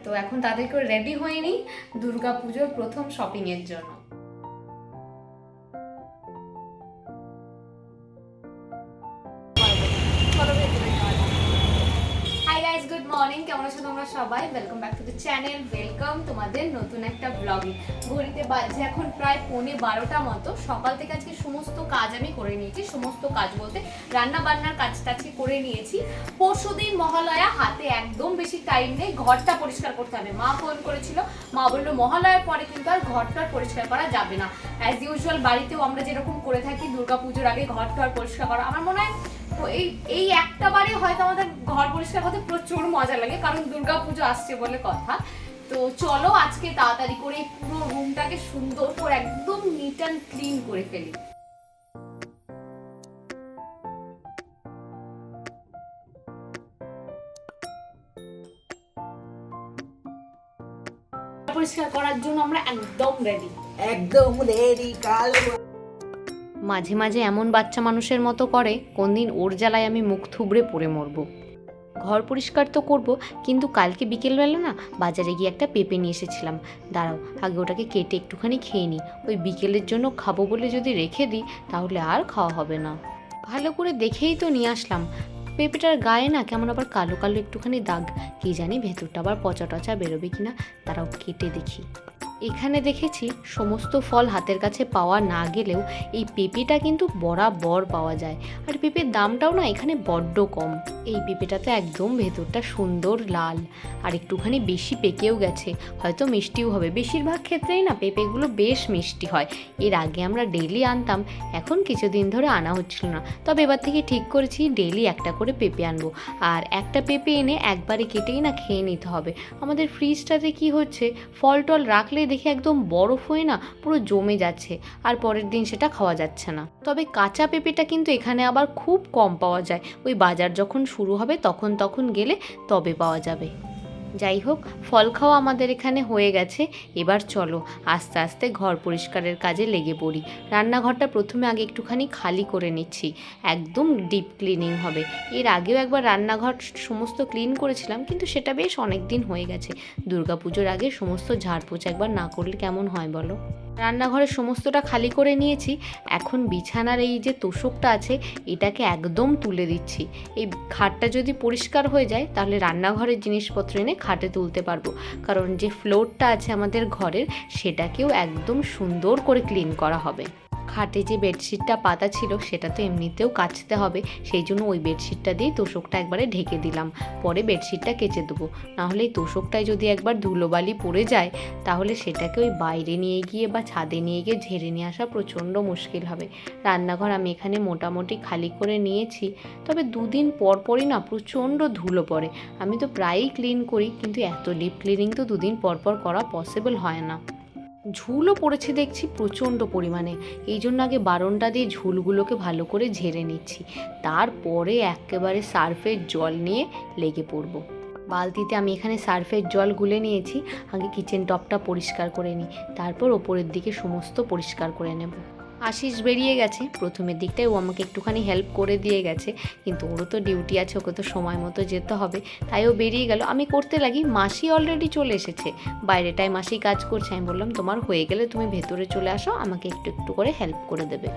তো এখন তাদেরকে রেডি হয়ে নিই দুর্গা পুজোর প্রথম শপিংয়ের জন্য। Hi guys, good morning. কেমন আছো তোমরা সবাই? Welcome back to the channel. Welcome তোমাদের নতুন একটা ব্লগে। ঘড়িতে বাজছে এখন প্রায় 11:15 মতো। সকাল থেকে আজকে সমস্ত কাজ আমি করে নিয়েছি। সমস্ত কাজ বলতে রান্না বান্নার কাজটা আজকে করে নিয়েছি। পরশুদিন মহালয়া, হাতে একদম বেশি টাইম নেই, ঘরটা পরিষ্কার করতে হবে। মা ফোন করেছিল, মা বললো মহালয়ার পরে কিন্তু আর ঘরটা পরিষ্কার করা যাবে না। অ্যাজ ইউজুয়াল বাড়িতেও আমরা যেরকম করে থাকি দুর্গা পুজোর আগে ঘরটা পরিষ্কার করা, আমার মনে হয় এই একটা বারে হয়তো আমাদের ঘর পরিষ্কার করতে প্রচুর মজা লাগে, কারণ দুর্গা পুজো আসছে বলে কথা। তো চলো আজকে তাড়াতাড়ি করে পুরো রুমটাকে সুন্দর করে একদম নিট অ্যান্ড ক্লিন করে ফেলি। পরিষ্কার করার জন্য আমরা একদম রেডি। মাঝে মাঝে এমন বাচ্চা মানুষের মতো করে, কোনদিন ওর জ্বালায় আমি মুখ থুবড়ে পড়ে মরবো। ঘর পরিষ্কার তো করব, কিন্তু কালকে বিকেলবেলা না বাজারে গিয়ে একটা পেঁপে নিয়ে এসেছিলাম। দাঁড়াও, আগে ওটাকে কেটে একটুখানি খেয়ে নিই। ওই বিকেলের জন্য খাবো বলে যদি রেখে দিই তাহলে আর খাওয়া হবে না। ভালো করে দেখেই তো নিয়ে আসলাম। পেঁপেটার গায়ে না কেমন আবার কালো কালো একটুখানি দাগ, কি জানি ভেতরটা আবার পচা টচা বেরোবে কিনা। তারাও কেটে দেখি। এখানে দেখেছি সমস্ত ফল হাতের কাছে পাওয়া না গেলেও এই পেঁপেটা কিন্তু বরাবর পাওয়া যায়। আর পেঁপের দামটাও না এখানে বড্ড কম। এই পেঁপেটাতে একদম ভেতরটা সুন্দর লাল, আর একটুখানি বেশি পেকেও গেছে, হয়তো মিষ্টিও হবে। বেশিরভাগ ক্ষেত্রেই না পেঁপেগুলো বেশ মিষ্টি হয়। এর আগে আমরা ডেইলি আনতাম, এখন কিছুদিন ধরে আনা হচ্ছিল না। তবে এবার থেকে ঠিক করেছি ডেইলি একটা করে পেঁপে আনবো। আর একটা পেঁপে এনে একবারে কেটেই না খেয়ে নিতে হবে। আমাদের ফ্রিজটাতে কি হচ্ছে, ফল টল রাখলে দেখে একদম বরফ হয়ে না পুরো জমে যাচ্ছে, আর পরের দিন সেটা খাওয়া যাচ্ছে না। তবে কাঁচা পেঁপেটা কিন্তু এখানে আবার খুব কম পাওয়া যায়। ওই বাজার যখন শুরু হবে তখন গেলে তবে পাওয়া যাবে। যাই হোক, ফল খাওয়া আমাদের এখানে হয়ে গেছে। এবার চলো আস্তে আস্তে ঘর পরিষ্কারের কাজে লেগে পড়ি। রান্নাঘরটা প্রথমে আগে একটুখানি খালি করে নিচ্ছি, একদম ডিপ ক্লিনিং হবে। এর আগেও একবার রান্নাঘর সমস্ত ক্লিন করেছিলাম, কিন্তু সেটা বেশ অনেক দিন হয়ে গেছে। দুর্গাপুজোর আগে সমস্ত ঝাড়পোছা একবার না করলে কেমন হয় বলো? রান্নাঘরের সমস্তটা খালি করে নিয়েছি। এখন বিছানার এই যে তোষকটা আছে এটাকে একদম তুলে দিচ্ছি। এই খাটটা যদি পরিষ্কার হয়ে যায় তাহলে রান্নাঘরের জিনিসপত্র এনে খাটে তুলতে পারবো। কারণ যে ফ্লোরটা আছে আমাদের ঘরের সেটাকেও একদম সুন্দর করে ক্লিন করা হবে। খাটে যে বেডশিটটা পাতা ছিল সেটা তো এমনিতেও কাচতে হবে, সেই জন্য ওই বেডশিটটা দিয়ে তোষকটা একবারে ঢেকে দিলাম। পরে বেডশিটটা কেচে দেবো। নাহলে এই তোষকটায় যদি একবার ধুলোবালি পড়ে যায় তাহলে সেটাকে ওই বাইরে নিয়ে গিয়ে বা ছাদে নিয়ে গিয়ে ঝেড়ে নিয়ে আসা প্রচণ্ড মুশকিল হবে। রান্নাঘর আমি এখানে মোটামুটি খালি করে নিয়েছি। তবে দুদিন পর পরই না প্রচণ্ড ধুলো পড়ে। আমি তো প্রায়ই ক্লিন করি, কিন্তু এত ডিপ ক্লিনিং তো দুদিন পর পর করা পসিবল হয় না। ঝুলও পড়েছে দেখছি প্রচণ্ড পরিমাণে। এই জন্য আগে বারণটা দিয়ে ঝুলগুলোকে ভালো করে ঝেড়ে নিচ্ছি, তারপরে একেবারে সার্ফের জল নিয়ে লেগে পড়ব। বালতিতে আমি এখানে সার্ফের জল গুলে নিয়েছি। আগে কিচেন টপটা পরিষ্কার করে নিই, তারপর ওপরের দিকে সমস্ত পরিষ্কার করে নেব। আশিস বেরিয়ে গেছে, প্রথমের দিকটায় ও আমাকে একটুখানি হেল্প করে দিয়ে গেছে, কিন্তু ওরও তো ডিউটি আছে, ওকে তো সময় মতো যেতে হবে, তাই ও বেরিয়ে গেল। আমি করতে লাগি, মাসি অলরেডি চলে এসেছে। বাইরেটায় মাসি কাজ করছে। আমি বললাম তোমার হয়ে গেলে তুমি ভেতরে চলে আসো, আমাকে একটু একটু করে হেল্প করে দেবে।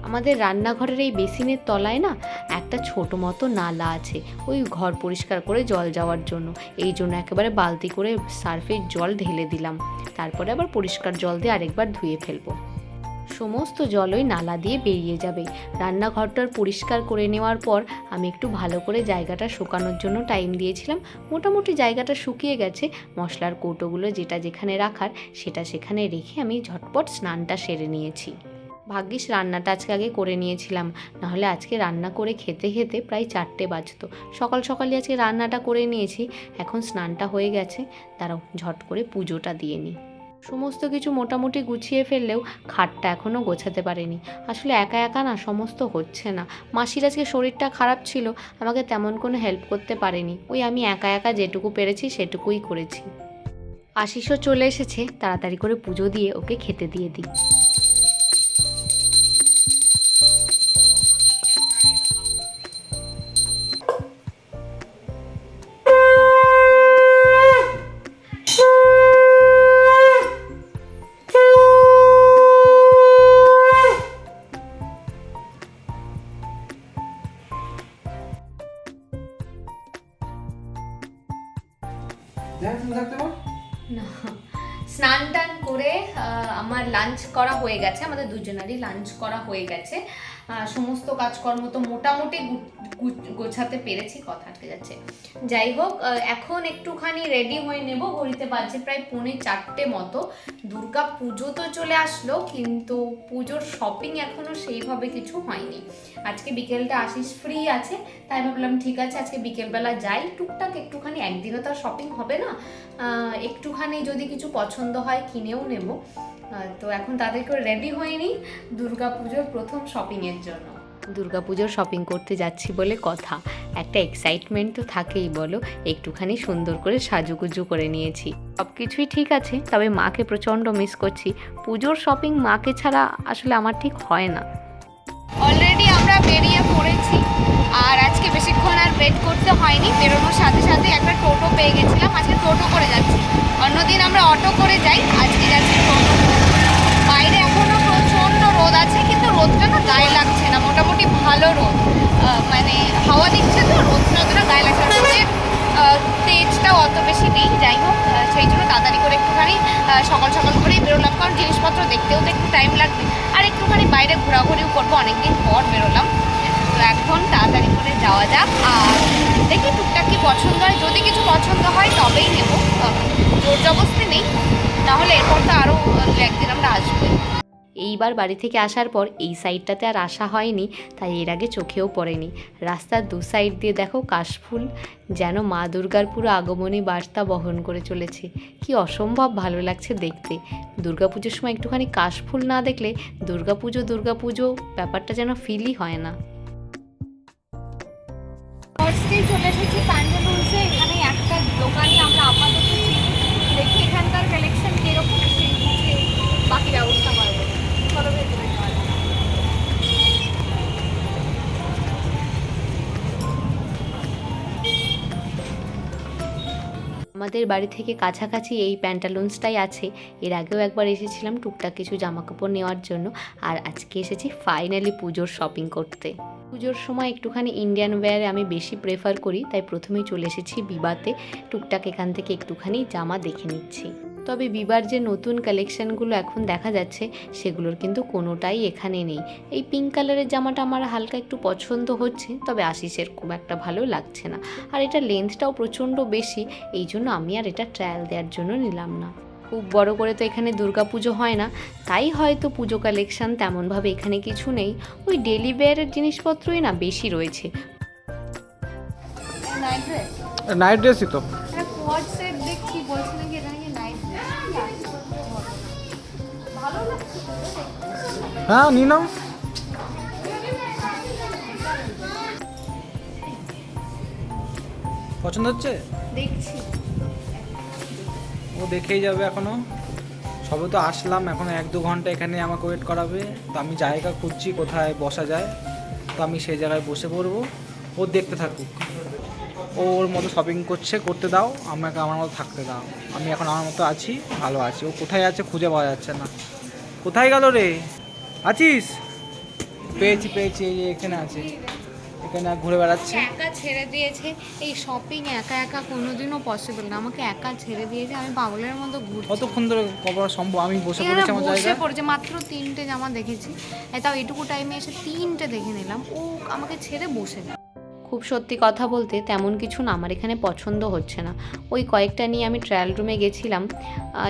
আমাদের রান্নাঘরের এই বেসিনের তলায় না একটা ছোট মতো নালা আছে, ওই ঘর পরিষ্কার করে জল যাওয়ার জন্য। এই জন্য একেবারে বালতি করে সার্ফের জল ঢেলে দিলাম, তারপরে আবার পরিষ্কার জল দিয়ে আরেকবার ধুয়ে ফেলবো। সমস্ত জল ওই নালা দিয়ে বেরিয়ে যাবে। রান্নাঘরটার পরিষ্কার করে নেওয়ার পর আমি একটু ভালো করে জায়গাটা শুকানোর জন্য টাইম দিয়েছিলাম। মোটামুটি জায়গাটা শুকিয়ে গেছে। মশলার কৌটোগুলো যেটা যেখানে রাখার সেটা সেখানে রেখে আমি ঝটপট স্নানটা সেরে নিয়েছি। ভাগ্যিস রান্নাটা আজকে আগে করে নিয়েছিলাম, নাহলে আজকে রান্না করে খেতে খেতে প্রায় 4টে বাজতো। সকাল সকালই আজকে রান্নাটা করে নিয়েছি, এখন স্নানটা হয়ে গেছে। দাঁড়াও ঝট করে পুজোটা দিয়ে নিই। সমস্ত কিছু মোটামুটি গুছিয়ে ফেললেও খাটটা এখনও গোছাতে পারিনি। আসলে একা একা না সমস্ত হচ্ছে না। মাসির আজকে শরীরটা খারাপ ছিল, আমাকে তেমন কোনো হেল্প করতে পারেনি। ওই আমি একা একা যেটুকু পেরেছি সেটুকুই করেছি। আশিসও চলে এসেছে, তাড়াতাড়ি করে পুজো দিয়ে ওকে খেতে দিয়ে দিই। না, স্নান টান করে আমার লাঞ্চ করা হয়ে গেছে, আমাদের দুজনেরই লাঞ্চ করা হয়ে গেছে। সমস্ত কাজকর্ম তো মোটামুটি গোছাতে পেরেছি, কথা আটকে যাচ্ছে। যাই হোক, এখন একটুখানি রেডি হয়ে নেব। ঘড়িতে বাজে প্রায় 3:45 মতো। দুর্গা পুজো তো চলে আসলো, কিন্তু পুজোর শপিং এখনো সেইভাবে কিছু হয়নি। আজকে বিকেলটা আশিস ফ্রি আছে, তাই ভাবলাম ঠিক আছে আজকে বিকেলবেলা যাই, টুকটাক একটুখানি, একদিনও তো আর শপিং হবে না, একটুখানি যদি কিছু পছন্দ হয় কিনেও নেব। তো এখন তাদের করে রেডি হয়ে নিই দুর্গাপুজোর প্রথম শপিংয়ের জন্য। দুর্গাপুজোর শপিং করতে যাচ্ছি বলে কথা, একটা এক্সাইটমেন্ট তো থাকেই বলো। একটুখানি সুন্দর করে সাজুগুজু করে নিয়েছি, সব কিছুই ঠিক আছে, তবে মাকে প্রচণ্ড মিস করছি। পুজোর শপিং মাকে ছাড়া আসলে আমার ঠিক হয় না। অলরেডি আমরা বেরিয়ে পড়েছি, আর আজকে বেশিক্ষণ আর ওয়েট করতে হয়নি। বেরোনোর সাথে সাথে একটা টোটো পেয়ে গেছিলাম, আজকে টোটো করে যাচ্ছি। অন্যদিন আমরা অটো করে যাই, আজকে যাচ্ছি টোটো। বাইরে এখনও প্রচণ্ড রোদ আছে, কিন্তু রোদটা না গায়ে লাগছে না, মোটামুটি ভালো রোদ, মানে হাওয়া দিচ্ছে তো, রোদটা অতটা গায়ে লাগছে না, রোদের তেজটাও অত বেশি নেই। যাই হোক, সেই জন্য তাড়াতাড়ি করে একটুখানি সকাল সকাল করেই বেরোলাম, কারণ জিনিসপত্র দেখতেও তো একটু টাইম লাগবে, আর একটুখানি বাইরে ঘোরাঘুরিও করবো, অনেকদিন পর বেরোলাম। তো এখন তাড়াতাড়ি করে যাওয়া যাক, আর দেখি টুকটাক কি পছন্দ হয়, যদি কিছু পছন্দ হয় তবেই নেব, জোর জবস্তি নেই, নাহলে এরপর তো আরও একদিন আমরা আসবো। এইবার বাড়ি থেকে আসার পর এই সাইডটাতে আর আসা হয়নি, তাই এর আগে চোখেও পড়েনি। রাস্তার দু সাইড দিয়ে দেখো কাশফুল, যেন মা দুর্গার পুরো আগমনী বার্তা বহন করে চলেছে। কি অসম্ভব ভালো লাগছে দেখতে। দুর্গাপুজোর সময় একটুখানি কাশফুল না দেখলে দুর্গাপুজো ব্যাপারটা যেন ফিলই হয় না। চলে এসেছি প্যান্টালুন্সে, এখানে একটা দোকানে আমরা আপাতত দেখি এখানকার কালেকশন কিরকম, বাকি ব্যবস্থা করবো। আমাদের বাড়ি থেকে কাছাকাছি এই প্যান্টালুন্সটাই আছে। এর আগেও একবার এসেছিলাম টুকটাক কিছু জামাকাপড় নেওয়ার জন্য, আর আজকে এসেছি ফাইনালি পুজোর শপিং করতে। পুজোর সময় একটুখানি ইন্ডিয়ান ওয়্যারে আমি বেশি প্রেফার করি, তাই প্রথমেই চলে এসেছি বিবাতে, টুকটাক এখান থেকে একটুখানি জামা দেখে নিচ্ছি। তবে বিবার যে নতুন কালেকশানগুলো এখন দেখা যাচ্ছে সেগুলোর কিন্তু কোনোটাই এখানে নেই। এই পিঙ্ক কালারের জামাটা আমার হালকা একটু পছন্দ হচ্ছে, তবে আশিসের খুব একটা ভালো লাগছে না, আর এটা লেন্থটাও প্রচণ্ড বেশি, এই জন্য আমি আর এটা ট্রায়াল দেওয়ার জন্য নিলাম না। খুব বড় করে তো এখানে দুর্গাপুজো হয় না, তাই হয়তো পুজো কালেকশান তেমনভাবে এখানে কিছু নেই, ওই ডেলি ওয়্যারের জিনিসপত্রই না বেশি রয়েছে। নাইট ড্রেসই তো দেখছি, বলছি নাকি এটা নাকি নাইট ভালো লাগছে। হ্যাঁ নিয়ে নাও। পছন্দ হচ্ছে? দেখছি, ও দেখেই যাবে এখনো, সবে তো আসলাম, এখন 1-2 ঘন্টা এখানে আমাকে ওয়েট করাবে। তো আমি জায়গা খুঁজছি কোথায় বসা যায়, তো আমি সেই জায়গায় বসে পড়বো, ও দেখতে থাকুক, ওর মতো শপিং করতে দাও, আমাকে আমার মতো থাকতে দাও। আমি এখন আমার মতো আছি, ভালো আছি। ও কোথায় আছে খুঁজে পাওয়া যাচ্ছে না, কোথায় গেল রে? আছিস? পেয়েছি, এই যে এখানে আছে, এখানে ঘুরে বেড়াচ্ছে। একা ছেড়ে দিয়েছে, এই শপিং একা একা কোনোদিনও পসিবল না, আমাকে একা ছেড়ে দিয়েছে, আমি পাগলের মতো ঘুরছি। কতক্ষণ ধরে করা সম্ভব? আমি বসে পড়েছি আমার জায়গায়, বসে পড়েছে, মাত্র 3টে জামা দেখেছি, তাও এটুকু টাইমে এসে 3টে দেখে নিলাম, ও আমাকে ছেড়ে বসে যায়। খুব সত্যি কথা বলতে তেমন কিছু না আমার এখানে পছন্দ হচ্ছে না, ওই কয়েকটা নিয়ে আমি ট্রায়াল রুমে গেছিলাম।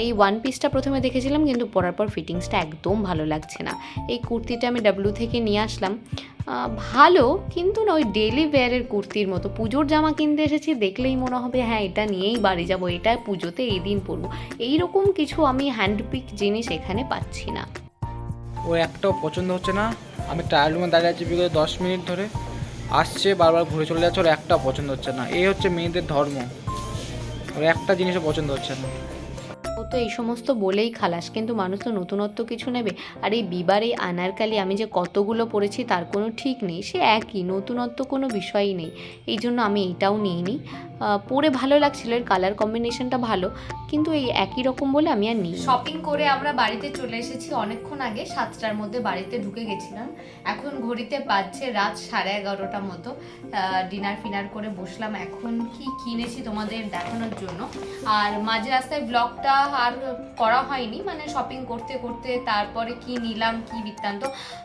এই ওয়ান পিসটা প্রথমে দেখেছিলাম, কিন্তু পরার পর ফিটিংসটা একদম ভালো লাগছে না। এই কুর্তিটা আমি ডাব্লু থেকে নিয়ে আসলাম, ভালো, কিন্তু না ওই ডেলি ওয়্যারের কুর্তির মতো। পুজোর জামা কিনতে এসেছি, দেখলেই মনে হবে হ্যাঁ এটা নিয়েই বাড়ি যাব, এটা পুজোতে এই দিন পরবো, এইরকম কিছু আমি হ্যান্ডপিক জিনিস এখানে পাচ্ছি না। ও একটাও পছন্দ হচ্ছে না। আমি ট্রায়াল রুমে দাঁড়িয়ে আছি বিগত 10 মিনিট ধরে, আসছে বারবার ঘুরে চলে যাচ্ছে, ওর একটাও পছন্দ হচ্ছে না। এই হচ্ছে মেয়েদের ধর্ম, ওর একটা জিনিসও পছন্দ হচ্ছে না। ও তো এই সমস্ত বলেই খালাস, কিন্তু মানুষ তো নতুনত্ব কিছু নেবে। আর এই বিবার এই আনারকালি আমি যে কতগুলো পরেছি তার কোনো ঠিক নেই, সে একই, নতুনত্ব কোনো বিষয়ই নেই। এই জন্য আমি এইটাও নিইনি। পরে ভালো লাগছিল, এর কালার কম্বিনেশনটা ভালো, কিন্তু এই একই রকম বলে আমি আর নিই। শপিং করে আমরা বাড়িতে চলে এসেছি অনেকক্ষণ আগে, 7টার মধ্যে বাড়িতে ঢুকে গেছিলাম। এখন ঘড়িতে বাজছে রাত 11:30 মতো। ডিনার ফিনার করে বসলাম, এখন কি কিনেছি তোমাদের দেখানোর জন্য। আর মাঝে রাস্তায় ব্লগটা আর করা হয়নি, মানে শপিং করতে করতে তারপরে কি নিলাম কি বৃত্তান্ত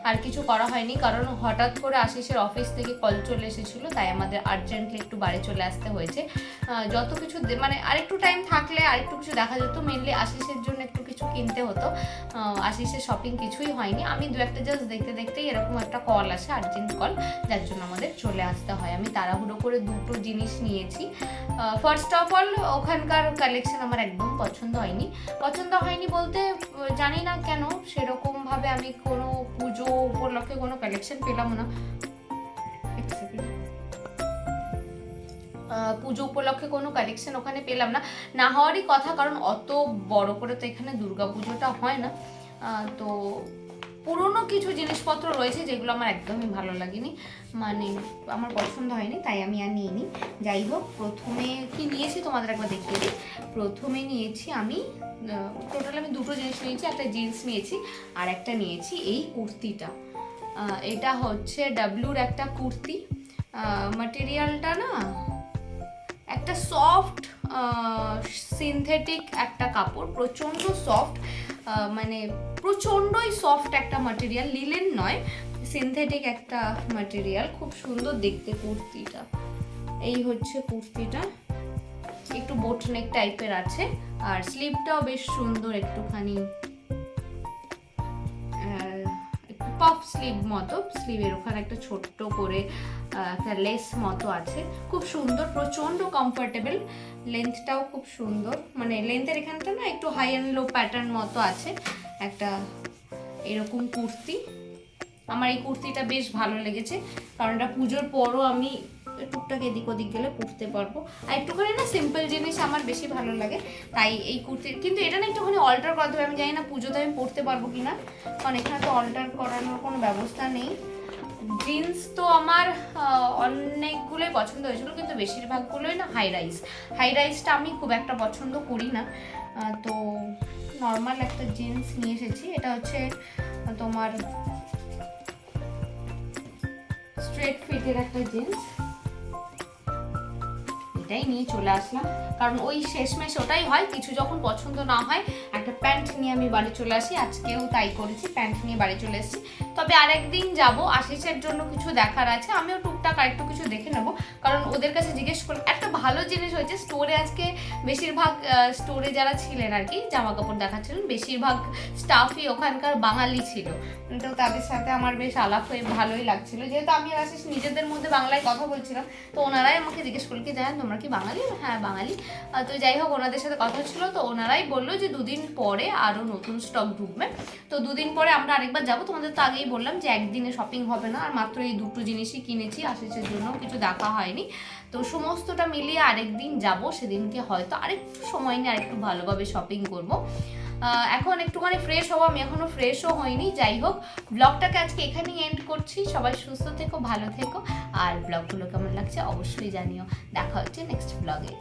আর কিছু করা হয়নি, কারণ হঠাৎ করে আশিসের অফিস থেকে কল চলে এসেছিলো, তাই আমাদের আর্জেন্টলি একটু বাড়ি চলে আসতে হয়েছে। যত কিছু মানে আরেকটু টাইম থাকলে আরেকটু কিছু দেখা যেত, মেনলি আশিসের জন্য একটু কিছু কিনতে হতো। আশিসের শপিং কিছুই হয়নি, আমি দু একটা জাস্ট দেখতে দেখতেই এরকম একটা কল আসে, আর্জেন্ট কল, যার জন্য আমাদের চলে আসতে হয়। আমি তাড়াহুড়ো করে দুটো জিনিস নিয়েছি। ফার্স্ট অফ অল ওখানকার কালেকশন আমার একদম পছন্দ হয়নি বলতে জানি না কেন, সেরকমভাবে আমি কোনো পুজো উপলক্ষে কোনো কালেকশন পেলাম না। পুজো উপলক্ষে কোনো কালেকশন ওখানে পেলাম না, না হওয়ারই কথা, কারণ অত বড় করে তো এখানে দুর্গা পুজোটা হয় না। তো পুরনো কিছু জিনিসপত্র রয়েছে যেগুলো আমার একদমই ভালো লাগেনি, মানে আমার পছন্দ হয়নি, তাই আমি আর নিইনি। যাই হোক, প্রথমে কি নিয়েছি তোমাদের একবার দেখিয়ে দিই। প্রথমে নিয়েছি আমি টোটাল আমি দুটো জিনিস নিয়েছি, একটা জিন্স নিয়েছি আর একটা নিয়েছি এই কুর্তিটা। এটা হচ্ছে ডাব্লুর একটা কুর্তি, ম্যাটেরিয়ালটা না একটা সফট সিনথেটিক একটা কাপড়, প্রচণ্ড সফট, মানে প্রচণ্ডই সফট একটা ম্যাটেরিয়াল, লিলেন নয়, সিনথেটিক একটা ম্যাটেরিয়াল, খুব সুন্দর দেখতে কুর্তিটা। এই হচ্ছে কুর্তিটা, একটু বোটনেক টাইপের আছে, আর স্লিভটাও বেশ সুন্দর, একটুখানি পফ স্লিভ মতো, স্লিভের ওখানে একটা ছোট্ট করে একটা লেস মতো আছে, খুব সুন্দর, প্রচণ্ড কমফোর্টেবল, লেন্থটাও খুব সুন্দর, মানে লেন্থের এখানটা না একটু হাই অ্যান্ড লো প্যাটার্ন মতো আছে একটা এরকম কুর্তি। আমার এই কুর্তিটা বেশ ভালো লেগেছে, কারণ এটা পুজোর পরও আমি টুকটাক এদিক ওদিক গেলে পরতে পারবো, আর একটুখানি না সিম্পল জিনিস আমার বেশি ভালো লাগে, তাই এই কুর্তি। কিন্তু এটা না একটুখানি অল্টার করতে হবে, আমি জানি না পুজোতে আমি পরতে পারবো কি না, কারণ এখানে তো অল্টার করানোর কোনো ব্যবস্থা নেই। জিন্স তো আমার অনেকগুলোই পছন্দ হয়েছিল, কিন্তু বেশিরভাগগুলোই না হাই রাইজটা আমি খুব একটা পছন্দ করি না, তো নর্মাল একটা জিন্স নিয়ে এসেছি। এটা হচ্ছে তোমার স্ট্রেট ফিটের একটা জিন্স, এটাই নিয়ে চলে আসলাম, কারণ ওই শেষমেশ ওটাই হয়, কিছু যখন পছন্দ না হয় একটা প্যান্ট নিয়ে আমি বাড়ি চলে আসি, আজকেও তাই করেছি, প্যান্ট নিয়ে বাড়ি চলে এসেছি। তবে আরেকদিন যাব, আশিসের জন্য কিছু দেখার আছে, আমিও টুকটাক আরেকটু কিছু দেখে নেবো, কারণ ওদের কাছে জিজ্ঞেস করলাম। একটা ভালো জিনিস হয়েছে, স্টোরে আজকে বেশিরভাগ স্টোরে যারা ছিলেন আর কি জামা কাপড় দেখাচ্ছিলেন, বেশিরভাগ স্টাফই ওখানকার বাঙালি ছিল, তো তাদের সাথে আমার বেশ আলাপ হয়ে ভালোই লাগছিল, যেহেতু আমি আর আশিস নিজেদের মধ্যে বাংলায় কথা বলছিলাম, তো ওনারাই আমাকে জিজ্ঞেস করলো কি জানেন তোমরা কি বাঙালি? হ্যাঁ বাঙালি। তো যাই হোক, ওনাদের সাথে কথা ছিল, তো ওনারাই বললো যে 2 দিন পরে আরও নতুন স্টক ঢুকবে, তো 2 দিন পরে আমরা আরেকবার যাবো। তোমাদের তো আগেই বললাম যে একদিনে শপিং হবে না, আর মাত্র এই দুটো জিনিসই কিনেছি, আশিসের জন্য কিছু দেখা হয়নি, তো সমস্তটা মিলিয়ে আরেকদিন যাব, সেদিনকে হয়তো আরেকটু সময় নিয়ে আরেকটু ভালোভাবে শপিং করবো। এখন একটুখানি ফ্রেশ হবো, আমি এখনো ফ্রেশও হইনি। যাই হোক, ব্লগটাকে আজকে এখানেই এন্ড করছি। সবাই সুস্থ থেকো, ভালো থেকো, আর ব্লগগুলো কেমন লাগছে অবশ্যই জানিও। দেখা হচ্ছে নেক্সট ব্লগে।